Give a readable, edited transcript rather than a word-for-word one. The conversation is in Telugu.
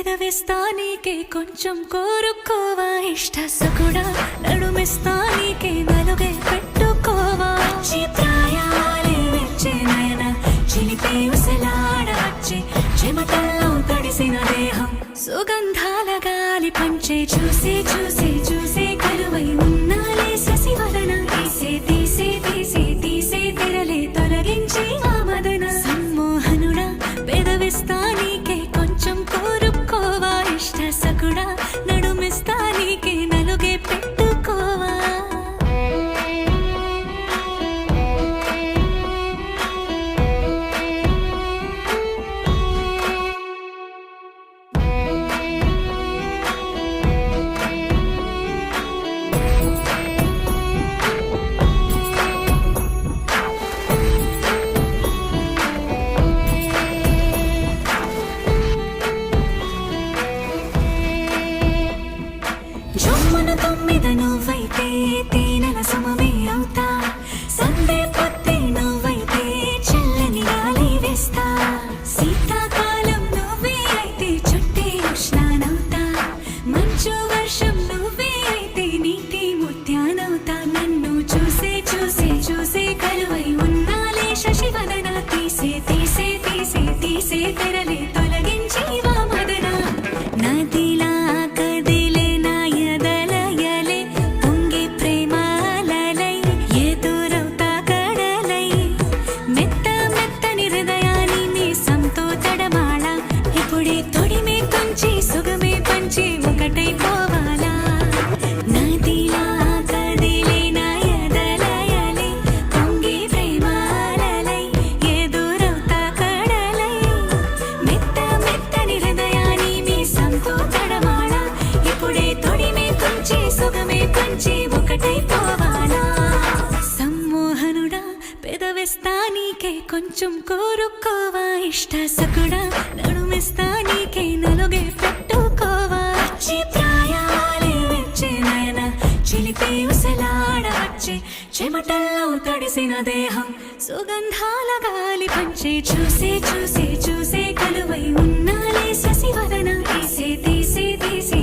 పెదవిస్తానీకే కొంచెం కోరుకోవా ఇష్ట సకుడా నడుమిస్తా నీకే నలుగే పెట్టుకోవా వచ్చే ప్రాయాలే వచ్చే నయన చిలిపే ఉసలాడవచ్చే చెమటల్లో తడిసిన దేహం సుగంధాల గాలి పంచే చూసే చూసే చూసే కలువై ఉన్నాలే శశివదన తీసే తీసే తీసే తీసే తెరలే తొలగించి ఆ మదన సమ్మోహనుడా పెదవిస్తా నీకే కొంచెం కోరుకోవా ఇష్ట సకుడా నడుమిస్తా నీకే నలుగే పెట్టుకోవా జొమ్మన తొమ్మిద నువ్వైతే తేనెల సమమే అవుతా సందే పొత్తే నువ్వైతే చల్లని గాలి వేస్తా శీతాకాలం నువ్వే అయితే చుట్టే ఉష్ణానవుతా మంచు వర్షం నువ్వే అయితే నీటి ముత్యానవుతా నన్ను చూసే చూసే చూసే కలువై ఉన్నాలే శశివదన తీసే తీసే తీసే తీసే తెరలే తొలగించి వా మదన నదిలా కదిలే నా ఎదలయలే పొంగే ప్రేమాలలై ఎదురవుతా కడలై మెత్త మెత్తని హృదయాన్ని మీసంతో తడమాళ ఇప్పుడే తొడిమే కొంచి సుగమే పంచి ఒకటైపోవాలా నదిలా కదిలే నా ఎదలయలే పొంగే ప్రేమాలలై ఎదురవుతా కడలై మెత్త మెత్తని హృదయాన్ని మీసంతో తడమాళ ఇప్పుడే తొడిమే కొంచి సుగమే పంచి ఒకటైపోవాలా సమ్మోహనుడా పెదవిస్తా నీకే కొంచెం కోరుకోవా ఇష్ట సకుడా నడుమిస్తా నీకే నలుగే పెట్టుకోవా వచ్చే ప్రాయాలే వచ్చే నయన చిలిపే ఉసలాడవచ్చే చెమటల్లో తడిసిన దేహం సుగంధాల గాలి పంచే చూసే చూసే చూసే కలువై ఉన్నాలే శశివదన తీసే తీసే తీసే